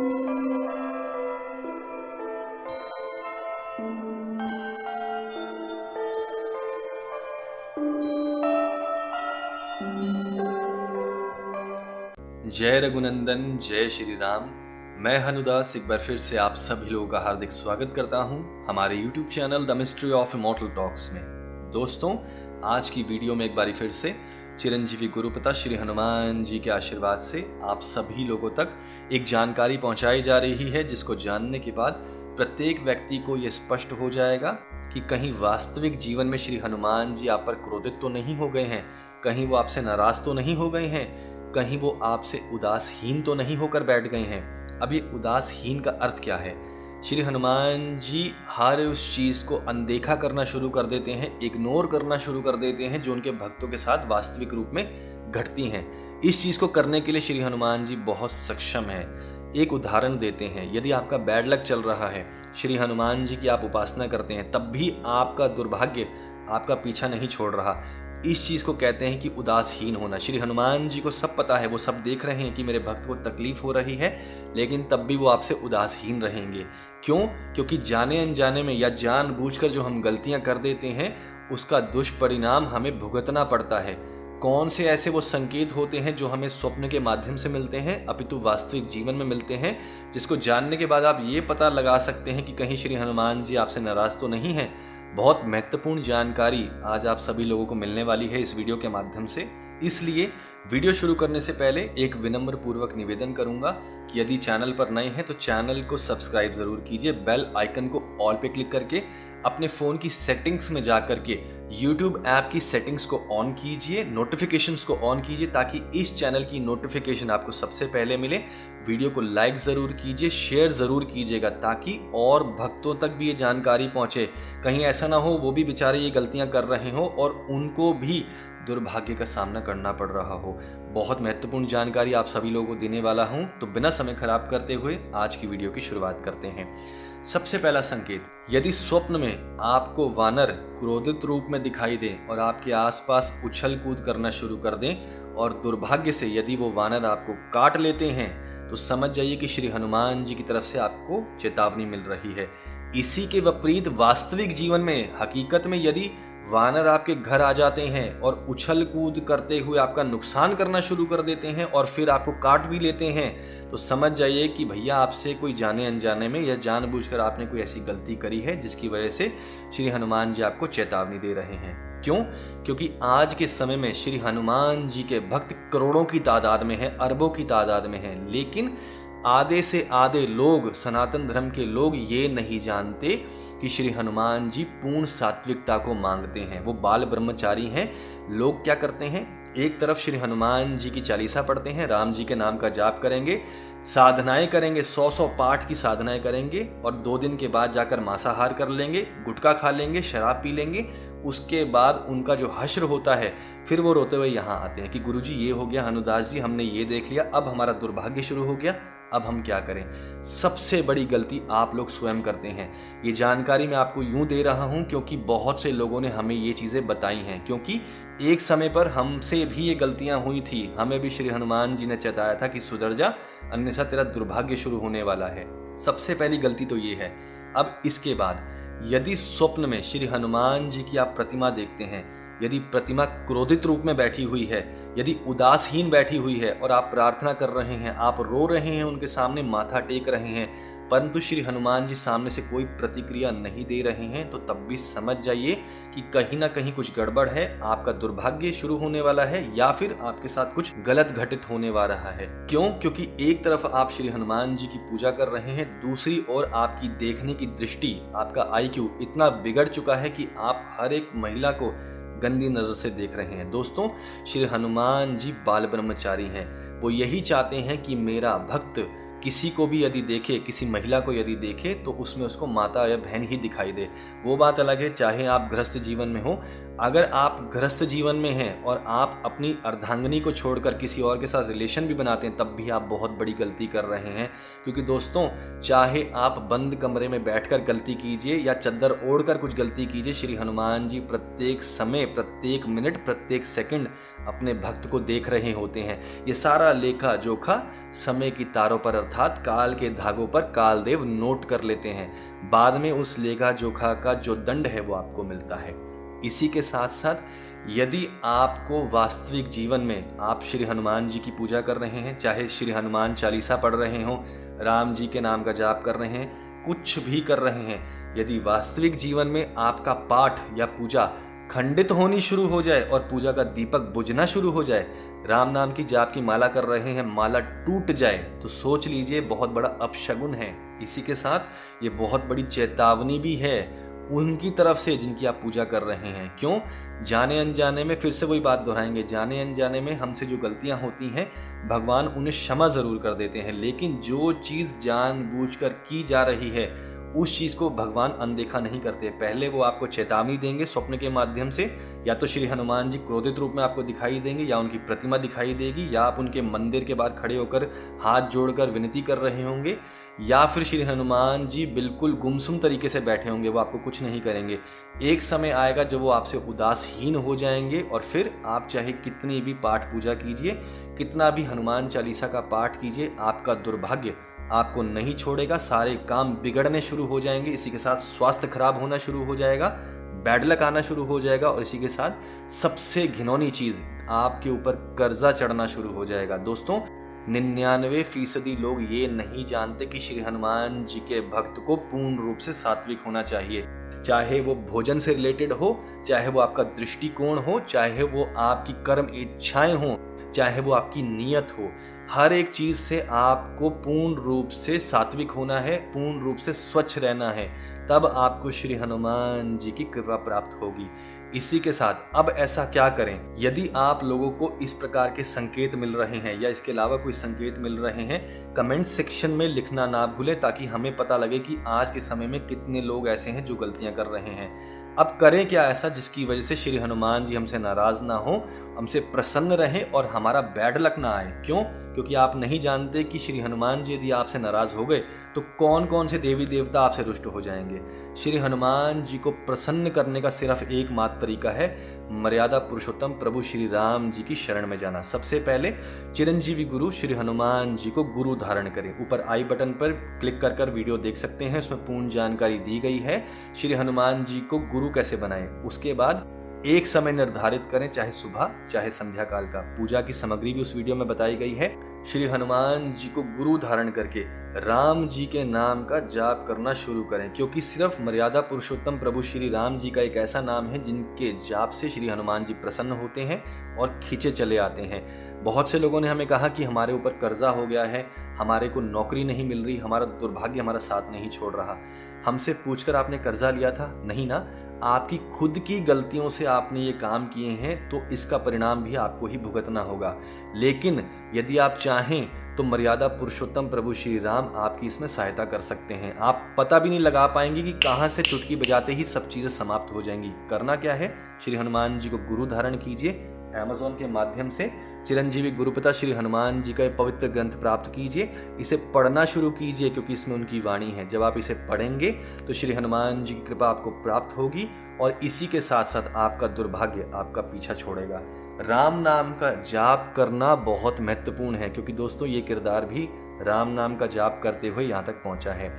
जय रघुनंदन, जय श्री राम। मैं हनुदास एक बार फिर से आप सभी लोगों का हार्दिक स्वागत करता हूं हमारे YouTube channel the mystery of immortal talks में। दोस्तों, आज की वीडियो में एक बार फिर से चिरंजीवी गुरुपिता श्री हनुमान जी के आशीर्वाद से आप सभी लोगों तक एक जानकारी पहुंचाई जा रही है, जिसको जानने के बाद प्रत्येक व्यक्ति को यह स्पष्ट हो जाएगा कि कहीं वास्तविक जीवन में श्री हनुमान जी आप पर क्रोधित तो नहीं हो गए हैं, कहीं वो आपसे नाराज तो नहीं हो गए हैं, कहीं वो आपसे उदासहीन तो नहीं होकर बैठ गए हैं। अब ये उदासहीन का अर्थ क्या है? श्री हनुमान जी हर उस चीज को अनदेखा करना शुरू कर देते हैं, इग्नोर करना शुरू कर देते हैं जो उनके भक्तों के साथ वास्तविक रूप में घटती हैं। इस चीज को करने के लिए श्री हनुमान जी बहुत सक्षम हैं। एक उदाहरण देते हैं, यदि आपका बैड लक चल रहा है, श्री हनुमान जी की आप उपासना करते हैं, तब भी आपका दुर्भाग्य आपका पीछा नहीं छोड़ रहा। इस चीज को कहते हैं कि उदासहीन होना। श्री हनुमान जी को सब पता है, वो सब देख रहे हैं कि मेरे भक्त को तकलीफ हो रही है, लेकिन तब भी वो आपसे उदासहीन रहेंगे। क्यों? क्योंकि जाने अनजाने में या जानबूझकर जो हम गलतियां कर देते हैं, उसका दुष्परिणाम हमें भुगतना पड़ता है। कौन से ऐसे वो संकेत होते हैं जो हमें स्वप्न के माध्यम से मिलते हैं, अपितु वास्तविक जीवन में मिलते हैं, जिसको जानने के बाद आप ये पता लगा सकते हैं कि कहीं श्री हनुमान जी आपसे नाराज तो नहीं है। बहुत महत्वपूर्ण जानकारी आज आप सभी लोगों को मिलने वाली है इस वीडियो के माध्यम से। इसलिए वीडियो शुरू करने से पहले एक विनम्र पूर्वक निवेदन करूंगा कि यदि चैनल पर नए हैं तो चैनल को सब्सक्राइब जरूर कीजिए। बेल आइकन को ऑल पे क्लिक करके अपने फोन की सेटिंग्स में जाकर के YouTube ऐप की सेटिंग्स को ऑन कीजिए, नोटिफिकेशंस को ऑन कीजिए, ताकि इस चैनल की नोटिफिकेशन आपको सबसे पहले मिले। वीडियो को लाइक जरूर कीजिए, शेयर जरूर कीजिएगा, ताकि और भक्तों तक भी ये जानकारी पहुंचे। कहीं ऐसा ना हो वो भी बेचारे ये गलतियां कर रहे हो और उनको भी दुर्भाग्य का सामना करना पड़ रहा हो। बहुत महत्वपूर्ण जानकारी आप सभी लोगों को देने वाला हूं, तो बिना समय खराब करते हुए आज की वीडियो की शुरुआत करते हैं। सबसे पहला संकेत, यदि स्वप्न में आपको वानर क्रोधित रूप में दिखाई दे और आपके आसपास उछल कूद करना शुरू कर दें और दुर्भाग्य से यदि वो वानर आपको काट लेते हैं, तो समझ जाइए कि श्री हनुमान जी की तरफ से आपको चेतावनी मिल रही है। इसी के विपरीत वास्तविक जीवन में, हकीकत में, यदि वानर आपके घर आ जाते हैं और उछल कूद करते हुए आपका नुकसान करना शुरू कर देते हैं और फिर आपको काट भी लेते हैं, तो समझ जाइए कि भैया आपसे कोई जाने अनजाने में या जानबूझकर आपने कोई ऐसी गलती करी है जिसकी वजह से श्री हनुमान जी आपको चेतावनी दे रहे हैं। क्यों? क्योंकि आज के समय में श्री हनुमान जी के भक्त करोड़ों की तादाद में हैं, अरबों की तादाद में हैं, लेकिन आधे से आधे लोग, सनातन धर्म के लोग, ये नहीं जानते कि श्री हनुमान जी पूर्ण सात्विकता को मांगते हैं। वो बाल ब्रह्मचारी हैं। लोग क्या करते हैं, एक तरफ श्री हनुमान जी की चालीसा पढ़ते हैं, राम जी के नाम का जाप करेंगे, साधनाएं करेंगे, 100 पाठ की साधनाएं करेंगे, और 2 दिन के बाद जाकर मांसाहार कर लेंगे, गुटखा खा लेंगे, शराब पी लेंगे। उसके बाद उनका जो हश्र होता है, फिर वो रोते हुए यहाँ आते हैं कि गुरुजी ये हो गया, हनुदास जी हमने ये देख लिया, अब हमारा दुर्भाग्य शुरू हो गया, अब हम क्या करें। सबसे बड़ी गलती आप लोग स्वयं करते हैं। ये जानकारी मैं आपको यूं दे रहा हूं क्योंकि बहुत से लोगों ने हमें ये चीजें बताई हैं, क्योंकि एक समय पर हमसे भी ये गलतियां हुई थी। हमें भी श्री हनुमान जी ने चेताया था कि सुधर जा, अन्यथा तेरा दुर्भाग्य शुरू होने वाला है। सबसे पहली गलती तो ये है। अब इसके बाद यदि स्वप्न में श्री हनुमान जी की आप प्रतिमा देखते हैं, यदि प्रतिमा क्रोधित रूप में बैठी हुई है, यदि उदासहीन बैठी हुई है और आप प्रार्थना कर रहे हैं, आप रो रहे हैं, उनके सामने माथा टेक रहे हैं, परंतु श्री हनुमान जी सामने से कोई प्रतिक्रिया नहीं दे रहे हैं, तो तब भी समझ जाइए कि कहीं ना कहीं कुछ गड़बड़ है, आपका दुर्भाग्य शुरू होने वाला है या फिर आपके साथ कुछ गलत घटित होने वाला है। क्यों? क्योंकि एक तरफ आप श्री हनुमान जी की पूजा कर रहे हैं, दूसरी ओर आपकी देखने की दृष्टि, आपका IQ इतना बिगड़ चुका है कि आप हर एक महिला को गंदी नजर से देख रहे हैं। दोस्तों, श्री हनुमान जी बाल ब्रह्मचारी हैं। वो यही चाहते हैं कि मेरा भक्त किसी को भी यदि देखे, किसी महिला को यदि देखे, तो उसमें उसको माता या बहन ही दिखाई दे। वो बात अलग है चाहे आप गृहस्थ जीवन में हो। अगर आप गृहस्थ जीवन में हैं और आप अपनी अर्धांगिनी को छोड़कर किसी और के साथ रिलेशन भी बनाते हैं, तब भी आप बहुत बड़ी गलती कर रहे हैं। क्योंकि दोस्तों, चाहे आप बंद कमरे में बैठकर गलती कीजिए या चद्दर ओढ़कर कुछ गलती कीजिए, श्री हनुमान जी प्रत्येक समय, प्रत्येक मिनट, प्रत्येक सेकंड अपने भक्त को देख रहे होते हैं। ये सारा लेखा जोखा समय की तारों पर अर्थात अर्थात काल के धागों पर कालदेव नोट कर लेते हैं। बाद में उस लेखा जोखा का जो दंड है वो आपको मिलता है। इसी के साथ साथ यदि आपको वास्तविक जीवन में आप श्री हनुमान जी की पूजा कर रहे हैं, चाहे श्री हनुमान चालीसा पढ़ रहे हो, राम जी के नाम का जाप कर रहे हैं, कुछ भी कर रहे हैं, यदि वास्तविक जीवन में आपका पाठ या पूजा खंडित होनी शुरू हो जाए और पूजा का दीपक बुझना शुरू हो जाए, राम नाम की जाप की माला कर रहे हैं, माला टूट जाए, तो सोच लीजिए बहुत बड़ा अपशगुन है। इसी के साथ ये बहुत बड़ी चेतावनी भी है उनकी तरफ से जिनकी आप पूजा कर रहे हैं। क्यों? जाने अनजाने में, फिर से वही बात दोहराएंगे, जाने अनजाने में हमसे जो गलतियां होती हैं भगवान उन्हें क्षमा जरूर कर देते हैं, लेकिन जो चीज जानबूझकर की जा रही है उस चीज को भगवान अनदेखा नहीं करते। पहले वो आपको चेतावनी देंगे स्वप्न के माध्यम से, या तो श्री हनुमान जी क्रोधित रूप में आपको दिखाई देंगे, या उनकी प्रतिमा दिखाई देगी, या आप उनके मंदिर के बाहर खड़े होकर हाथ जोड़कर विनती कर रहे होंगे, या फिर श्री हनुमान जी बिल्कुल गुमसुम तरीके से बैठे होंगे, वो आपको कुछ नहीं करेंगे। एक समय आएगा जब वो आपसे उदासीन हो जाएंगे और फिर आप चाहे कितनी भी पाठ पूजा कीजिए, कितना भी हनुमान चालीसा का पाठ कीजिए, आपका दुर्भाग्य आपको नहीं छोड़ेगा, सारे काम बिगड़ने शुरू हो जाएंगे। इसी के साथ स्वास्थ्य खराब होना शुरू हो जाएगा, बैड लक आना शुरू हो जाएगा, और इसी के साथ सबसे घिनौनी चीज आपके ऊपर कर्जा चढ़ना शुरू हो जाएगा। दोस्तों, 99% लोग ये नहीं जानते कि श्री हनुमान जी के भक्त को पूर्ण रूप से सात्विक होना चाहिए, चाहे वो भोजन से रिलेटेड हो, चाहे वो आपका दृष्टिकोण हो, चाहे वो आपकी कर्म इच्छाएं हो, चाहे वो आपकी नीयत हो। हर एक चीज से आपको पूर्ण रूप से सात्विक होना है, पूर्ण रूप से स्वच्छ रहना है, तब आपको श्री हनुमान जी की कृपा प्राप्त होगी। इसी के साथ अब ऐसा क्या करें? यदि आप लोगों को इस प्रकार के संकेत मिल रहे हैं या इसके अलावा कोई संकेत मिल रहे हैं, कमेंट सेक्शन में लिखना ना भूलें, ताकि हमें पता लगे कि आज के समय में कितने लोग ऐसे हैं जो गलतियां कर रहे हैं। अब करें क्या ऐसा जिसकी वजह से श्री हनुमान जी हमसे नाराज ना हो, हमसे प्रसन्न रहें और हमारा बैड लक ना आए। क्यों? क्योंकि आप नहीं जानते कि श्री हनुमान जी यदि आपसे नाराज हो गए तो कौन कौन से देवी देवता आपसे रुष्ट हो जाएंगे। श्री हनुमान जी को प्रसन्न करने का सिर्फ एकमात्र तरीका है, मर्यादा पुरुषोत्तम प्रभु श्री राम जी की शरण में जाना। सबसे पहले चिरंजीवी गुरु श्री हनुमान जी को गुरु धारण करें। ऊपर आई बटन पर क्लिक कर वीडियो देख सकते हैं, उसमें पूर्ण जानकारी दी गई है श्री हनुमान जी को गुरु कैसे बनाएं। उसके बाद एक समय निर्धारित करें, चाहे सुबह चाहे संध्या काल का। पूजा की सामग्री भी उस वीडियो में बताई गई है। श्री हनुमान जी को गुरु धारण करके राम जी के नाम का जाप करना शुरू करें, क्योंकि सिर्फ मर्यादा पुरुषोत्तम प्रभु श्री राम जी का एक ऐसा नाम है जिनके जाप से श्री हनुमान जी प्रसन्न होते हैं और खींचे चले आते हैं। बहुत से लोगों ने हमें कहा कि हमारे ऊपर कर्जा हो गया है, हमारे को नौकरी नहीं मिल रही, हमारा दुर्भाग्य हमारा साथ नहीं छोड़ रहा। हमसे पूछकर आपने कर्जा लिया था? नहीं ना, आपकी खुद की गलतियों से आपने ये काम किए हैं, तो इसका परिणाम भी आपको ही भुगतना होगा। लेकिन यदि आप चाहें तो मर्यादा पुरुषोत्तम प्रभु श्री राम आपकी इसमें सहायता कर सकते हैं। आप पता भी नहीं लगा पाएंगे कि कहां से चुटकी बजाते ही सब चीजें समाप्त हो जाएंगी। करना क्या है? श्री हनुमान जी को गुरु धारण कीजिए, अमेज़न के माध्यम से चिरंजीवी गुरुपिता श्री हनुमान जी का पवित्र ग्रंथ प्राप्त कीजिए, इसे पढ़ना शुरू कीजिए, क्योंकि इसमें उनकी वाणी है। जब आप इसे पढ़ेंगे तो श्री हनुमान जी की कृपा आपको प्राप्त होगी और इसी के साथ साथ आपका दुर्भाग्य आपका पीछा छोड़ेगा। राम नाम का जाप करना बहुत महत्वपूर्ण है, क्योंकि दोस्तों ये किरदार भी राम नाम का जाप करते हुए यहाँ तक पहुंचा है।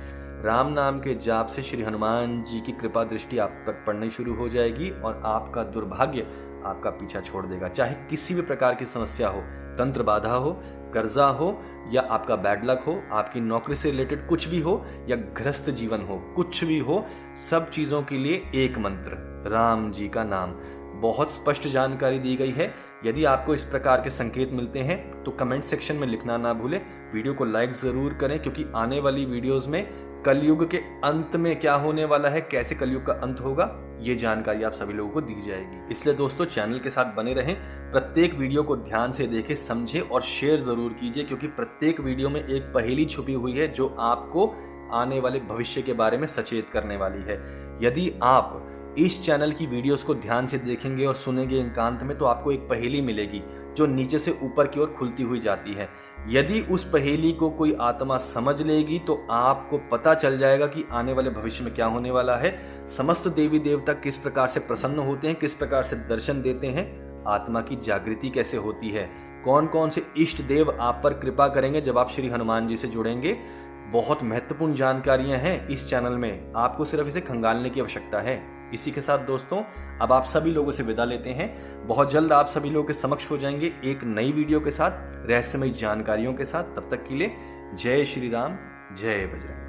राम नाम के जाप से श्री हनुमान जी की कृपा दृष्टि आप तक पड़नी शुरू हो जाएगी और आपका दुर्भाग्य आपका पीछा छोड़ देगा। चाहे किसी भी प्रकार की समस्या हो, तंत्र बाधा हो, कर्जा हो, या आपका बैड लक हो, आपकी नौकरी से रिलेटेड कुछ भी हो, या गृहस्थ जीवन हो, कुछ भी हो, सब चीजों के लिए एक मंत्र, राम जी का नाम। बहुत स्पष्ट जानकारी दी गई है। यदि आपको इस प्रकार के संकेत मिलते हैं तो कमेंट सेक्शन में लिखना ना भूलें। वीडियो को लाइक जरूर करें, क्योंकि आने वाली वीडियोस में कलयुग के अंत में क्या होने वाला है, कैसे कलयुग का अंत होगा, ये जानकारी आप सभी लोगों को दी जाएगी। इसलिए दोस्तों चैनल के साथ बने रहें, प्रत्येक वीडियो को ध्यान से देखें, समझें और शेयर जरूर कीजिए, क्योंकि प्रत्येक वीडियो में एक पहेली छुपी हुई है जो आपको आने वाले भविष्य के बारे में सचेत करने वाली है। यदि आप इस चैनल की वीडियोस को ध्यान से देखेंगे और सुनेंगे एकांत में, तो आपको एक पहेली मिलेगी जो नीचे से ऊपर की ओर खुलती हुई जाती है। यदि उस पहेली को कोई आत्मा समझ लेगी तो आपको पता चल जाएगा कि आने वाले भविष्य में क्या होने वाला है, समस्त देवी देवता किस प्रकार से प्रसन्न होते हैं, किस प्रकार से दर्शन देते हैं, आत्मा की जागृति कैसे होती है। कौन कौन से इष्ट देव आप पर कृपा करेंगे जब आप श्री हनुमान जी से जुड़ेंगे। बहुत महत्वपूर्ण जानकारियां हैं इस चैनल में, आपको सिर्फ इसे खंगालने की आवश्यकता है। इसी के साथ दोस्तों अब आप सभी लोगों से विदा लेते हैं। बहुत जल्द आप सभी लोगों के समक्ष हो जाएंगे एक नई वीडियो के साथ, रहस्यमयी जानकारियों के साथ। तब तक के लिए जय श्री राम, जय बजरंग।